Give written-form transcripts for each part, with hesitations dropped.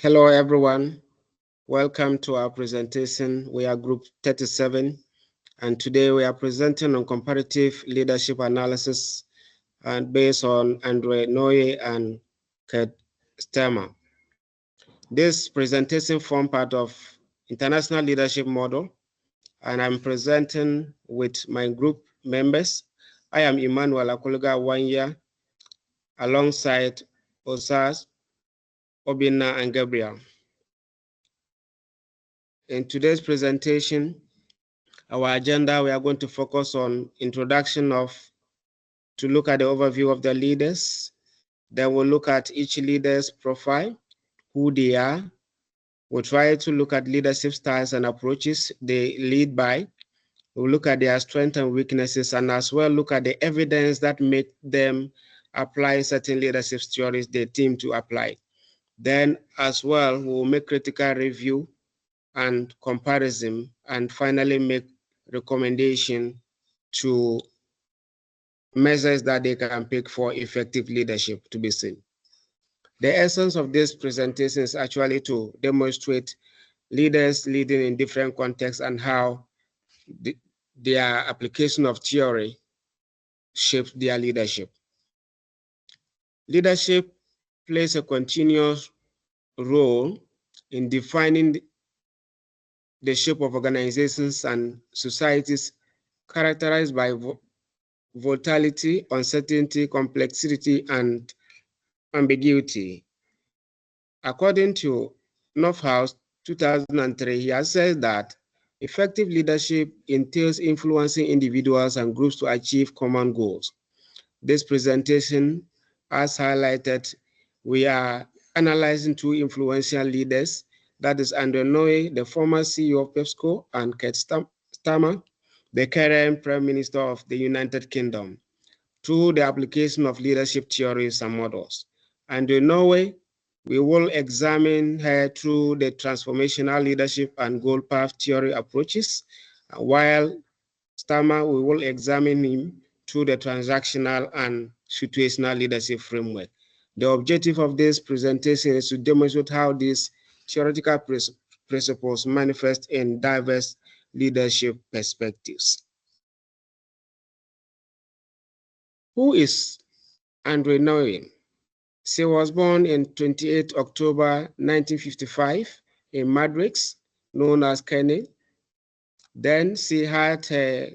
Hello, everyone. Welcome to our presentation. We are Group 37, and today we are presenting on comparative leadership analysis and based on Andre Noye and Kurt Stemmer. This presentation forms part of International Leadership Model, and I'm presenting with my group members. I am Emmanuel Akuluga Wanya, alongside Osas, Obina, and Gabriel. In today's presentation, our agenda, we are going to focus on introduction to look at the overview of the leaders. Then we'll look at each leader's profile, who they are. We'll try to look at leadership styles and approaches they lead by. We'll look at their strengths and weaknesses, and as well look at the evidence that make them apply certain leadership theories they team to apply. Then as well, we'll make critical review and comparison, and finally make recommendation to measures that they can pick for effective leadership to be seen. The essence of this presentation is actually to demonstrate leaders leading in different contexts and how their application of theory shapes their leadership. Leadership plays a continuous role in defining the shape of organizations and societies characterized by volatility, uncertainty, complexity, and ambiguity. According to Northhouse 2003, he has said that effective leadership entails influencing individuals and groups to achieve common goals. This presentation, as highlighted, we are analyzing two influential leaders, that is Andre Noye, the former CEO of PepsiCo, and Kurt Stammer, the current Prime Minister of the United Kingdom, through the application of leadership theories and models. And in Norway, we will examine her through the transformational leadership and goal path theory approaches, while Stammer, we will examine him through the transactional and situational leadership framework. The objective of this presentation is to demonstrate how these theoretical principles manifest in diverse leadership perspectives. Who is Andre Noye? She was born in 28 October 1955 in Madrid, known as Kenny. Then she had her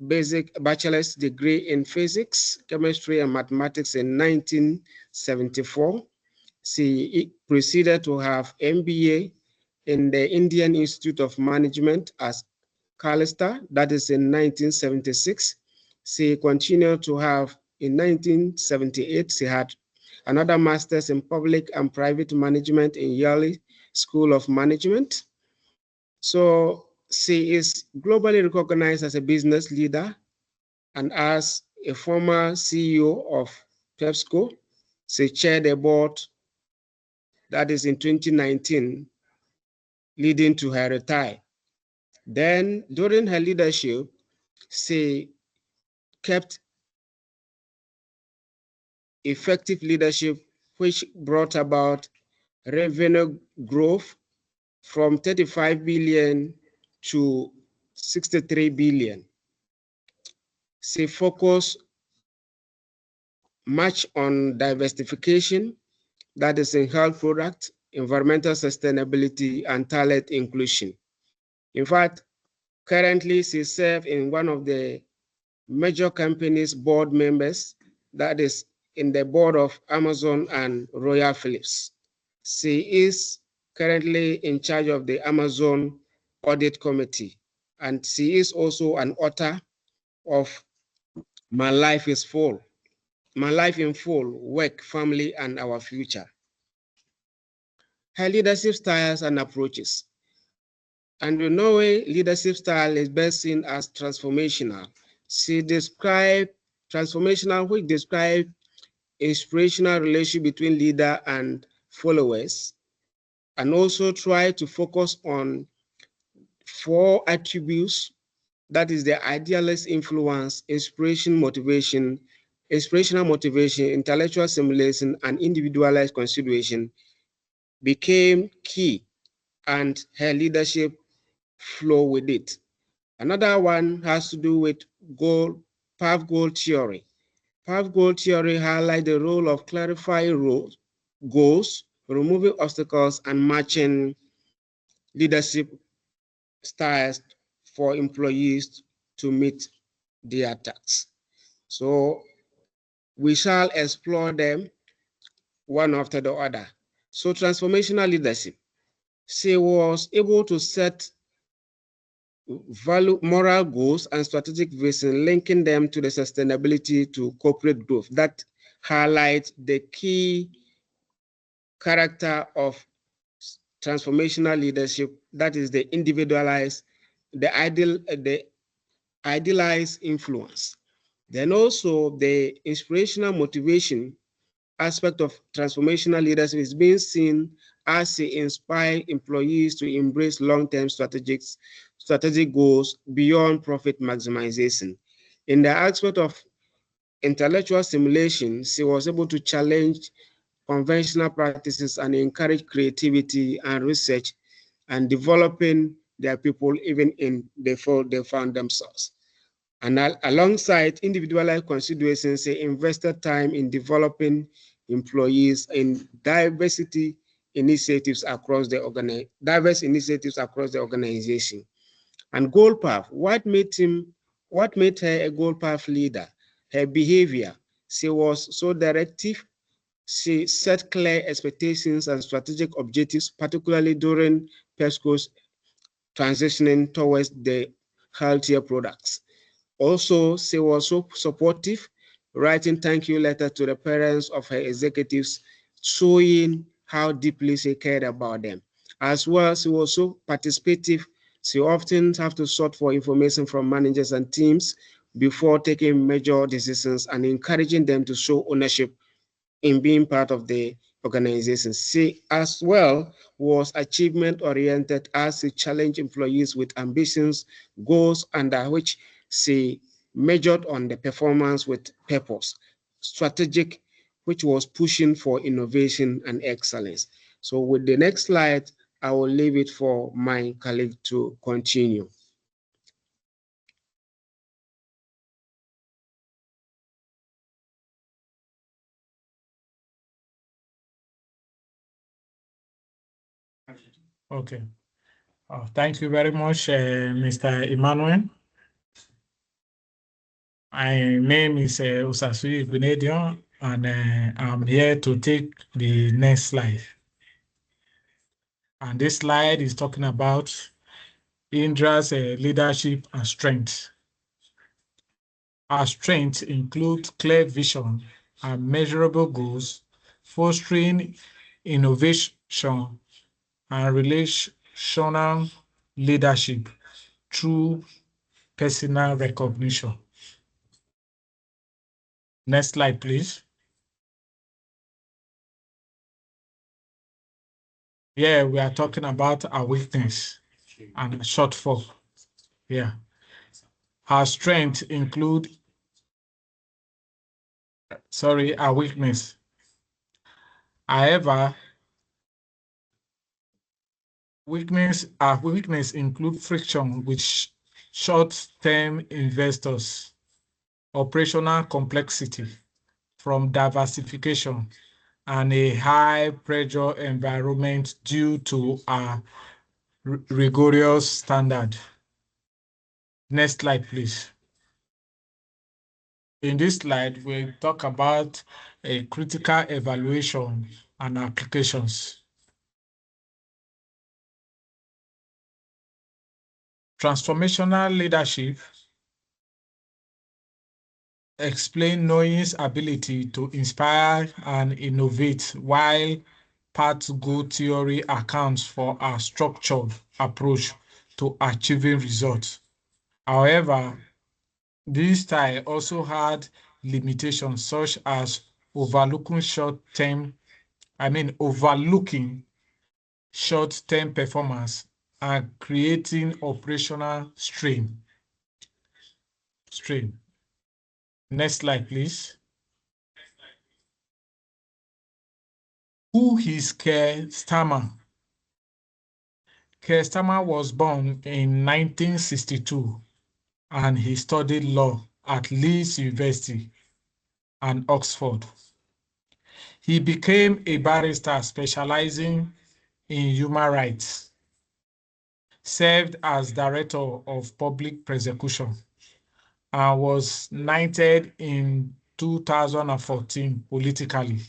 basic bachelor's degree in physics, chemistry, and mathematics in 1974. She proceeded to have MBA in the Indian Institute of Management as Calista, that is in 1976. She continued to have, in 1978, she had another master's in public and private management in Yale School of Management. So she is globally recognized as a business leader, and as a former CEO of PepsiCo, she chaired a board that is in 2019, leading to her retire. Then during her leadership, she kept effective leadership, which brought about revenue growth from 35 billion to 63 billion. She focused much on diversification, that is in health products, environmental sustainability, and talent inclusion. In fact, currently she serves in one of the major companies' board members, that is in the board of Amazon and Royal Philips. She is currently in charge of the Amazon Audit Committee, and she is also an author of My Life is Full, My Life in Full, Work, Family, and Our Future. Her leadership styles and approaches. Andre Noye leadership style is best seen as transformational. She described transformational, which describes inspirational relationship between leader and followers, and also try to focus on 4 attributes, that is the idealist influence, inspirational motivation, intellectual stimulation, and individualized consideration became key, and her leadership flow with it. Another one has to do with path goal theory. Path goal theory highlights the role of clarifying goals, removing obstacles, and matching leadership styles for employees to meet their tasks. So we shall explore them one after the other. So transformational leadership. She was able to set value, moral goals and strategic vision, linking them to the sustainability to corporate growth. That highlights the key character of transformational leadership. That is the individualized, the idealized influence. Then also the inspirational motivation aspect of transformational leadership is being seen as they inspire employees to embrace long-term strategic goals beyond profit maximization. In the aspect of intellectual stimulation, she was able to challenge conventional practices and encourage creativity and research and developing their people even in the field they found themselves. And alongside individualized considerations, they invested time in developing employees in diverse initiatives across the organization. And goal path, what made her a goal path leader? Her behavior. She was so directive. She set clear expectations and strategic objectives, particularly during PESCO's transitioning towards the healthier products. Also, she was so supportive, writing thank you letter to the parents of her executives, showing how deeply she cared about them. As well, she was so participative. She often have to sort for information from managers and teams before taking major decisions and encouraging them to show ownership in being part of the organization. She as well was achievement oriented as she challenged employees with ambitions, goals under which she measured on the performance with purpose, strategic, which was pushing for innovation and excellence. So with the next slide, I will leave it for my colleague to continue. Okay. Thank you very much, Mr. Emmanuel. My name is Usasui Gbenedion, and I'm here to take the next slide. And this slide is talking about Indra's leadership and strength. Our strengths include clear vision and measurable goals, fostering innovation and relational leadership through personal recognition. Next slide, please. Here we are talking about our weakness and a shortfall. Yeah. Our strengths include, our weakness. However, our weakness include friction with short-term investors, operational complexity from diversification, and a high pressure environment due to a rigorous standard. Next slide, please. In this slide, we talk about a critical evaluation and applications. Transformational leadership explain Knowing's ability to inspire and innovate, while path goal theory accounts for a structured approach to achieving results. However, this style also had limitations such as overlooking short-term performance and creating operational strain. Next slide, please. Who is Keir Starmer? Keir Starmer was born in 1962 and he studied law at Leeds University and Oxford. He became a barrister specializing in human rights, served as Director of Public Prosecution, and was knighted in 2014 politically.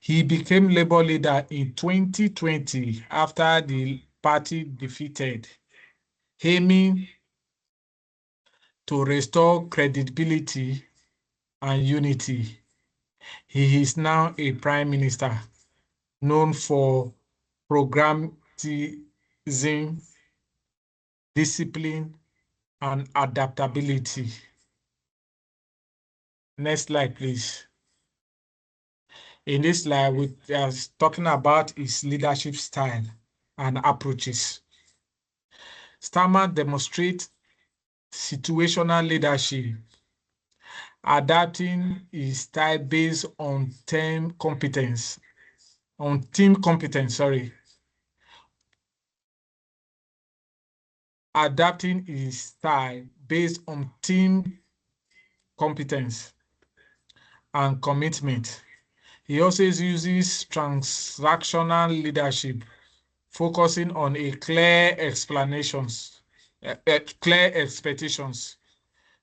He became Labour leader in 2020 after the party defeated, aiming to restore credibility and unity. He is now a prime minister known for pragmatism, discipline, and adaptability. Next slide, please. In this slide, we are talking about his leadership style and approaches. Starmer demonstrates situational leadership, adapting his style based on team competence, adapting his style based on team competence and commitment. He also uses transactional leadership, focusing on clear expectations,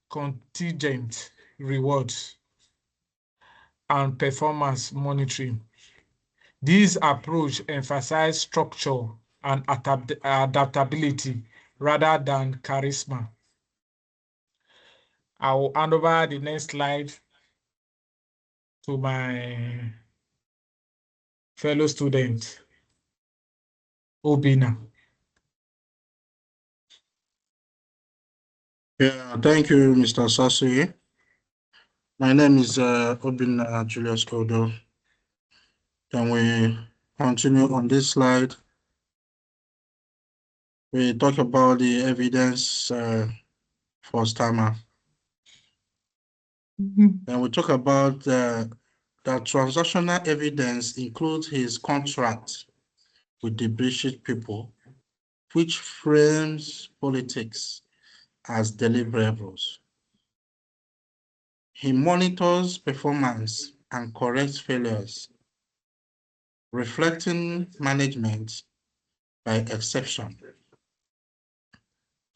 contingent rewards, and performance monitoring. This approach emphasizes structure and adaptability rather than charisma. I will hand over the next slide to my fellow student, Obina. Yeah, thank you, Mr. Sasui. My name is Obina Julius Kodo. Can we continue on this slide? We talk about the evidence for Starmer. And we talk about that transactional evidence includes his contract with the British people, which frames politics as deliverables. He monitors performance and corrects failures, reflecting management by exception.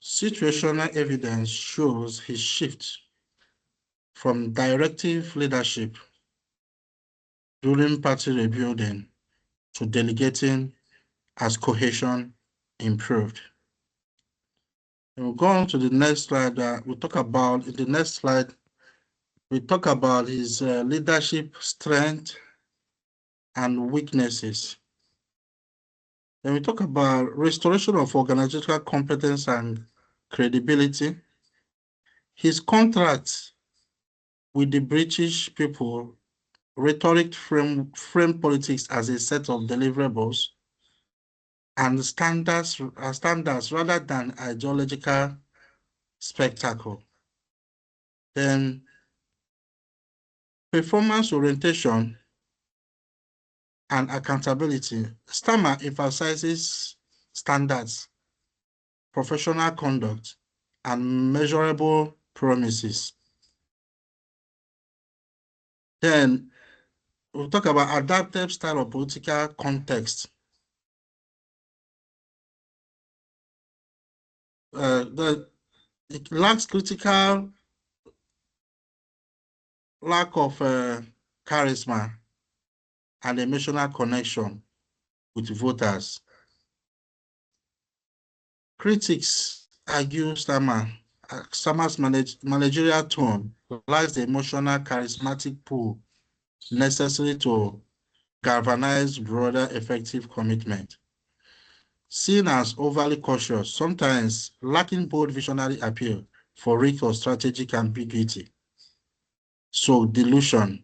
Situational evidence shows his shift from directive leadership during party rebuilding to delegating as cohesion improved. And we'll go on to the next slide. We'll talk about, in the next slide, we talk about his leadership strength and weaknesses. Then we talk about restoration of organizational competence and credibility. His contracts with the British people, rhetoric frame politics as a set of deliverables and standards rather than ideological spectacle. Then performance orientation and accountability. Starmer emphasizes standards, professional conduct, and measurable promises. Then we'll talk about adaptive style of political context. It lacks critical lack of charisma and emotional connection with voters. Critics argue Starmer's managerial tone lacks the emotional charismatic pull necessary to galvanize broader effective commitment. Seen as overly cautious, sometimes lacking bold visionary appeal for risk or strategic ambiguity. So delusion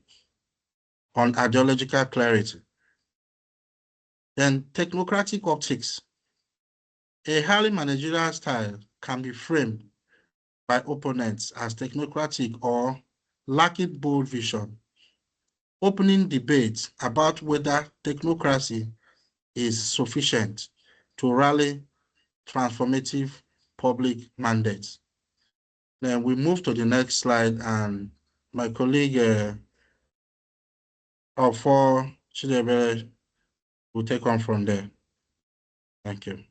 on ideological clarity. Then technocratic optics. A highly managerial style can be framed by opponents as technocratic or lacking bold vision. opening debates about whether technocracy is sufficient to rally transformative public mandates. Then we move to the next slide, and my colleague Ofo Chidebere will take on from there. Thank you.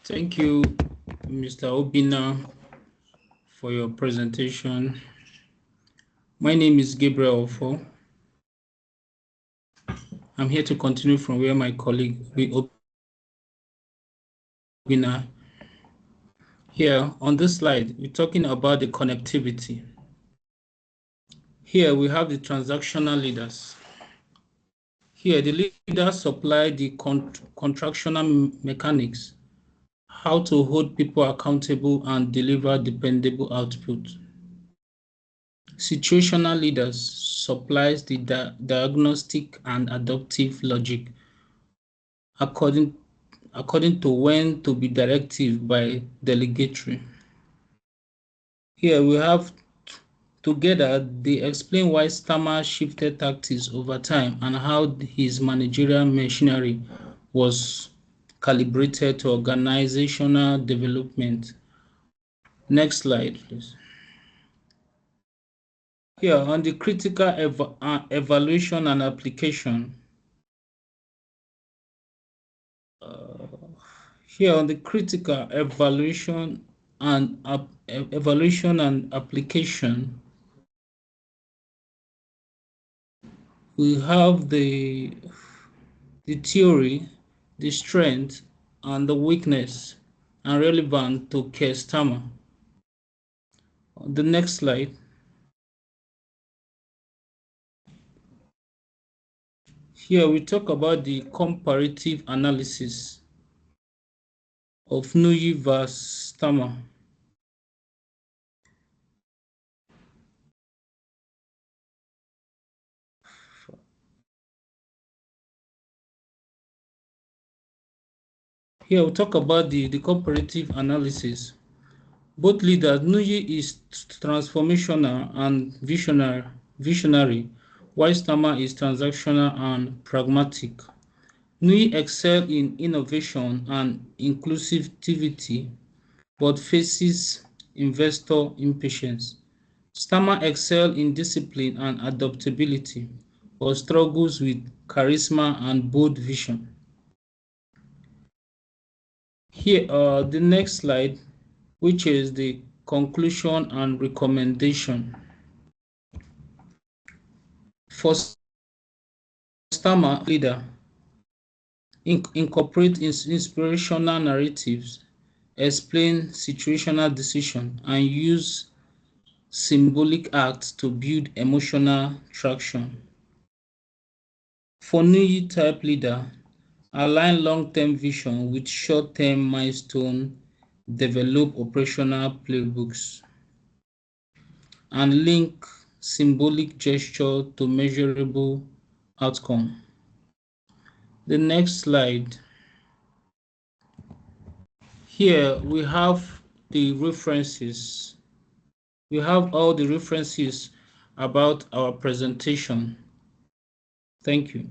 Thank you, Mr. Obina, for your presentation. My name is Gabriel Ofo. I'm here to continue from where my colleague Obina. Here on this slide, we're talking about the connectivity. Here we have the transactional leaders. Here the leaders supply the contractional mechanics, how to hold people accountable and deliver dependable output. Situational leaders supplies the diagnostic and adaptive logic according to when to be directive by delegatory. Here we have together, they explain why Starmer shifted tactics over time and how his managerial machinery was calibrated to organizational development. Next slide, please. Here on the critical evaluation and application. Here on the critical evaluation and application, we have the theory, the strength, and the weakness, and relevant to Keir Starmer. On the next slide. Here we talk about the comparative analysis of Nuyi vs. Starmer. Here we talk about the comparative analysis. Both leaders, Nuyi is transformational and visionary, while Starmer is transactional and pragmatic. Nuyi excels in innovation and inclusivity, but faces investor impatience. Starmer excels in discipline and adaptability, but struggles with charisma and bold vision. Here, the next slide, which is the conclusion and recommendation. For Starmer, leader, incorporate inspirational narratives, explain situational decision, and use symbolic acts to build emotional traction. For Nuyi type leader, align long-term vision with short-term milestone, develop operational playbooks, and link symbolic gesture to measurable outcome. The next slide. Here we have the references. We have all the references about our presentation. Thank you.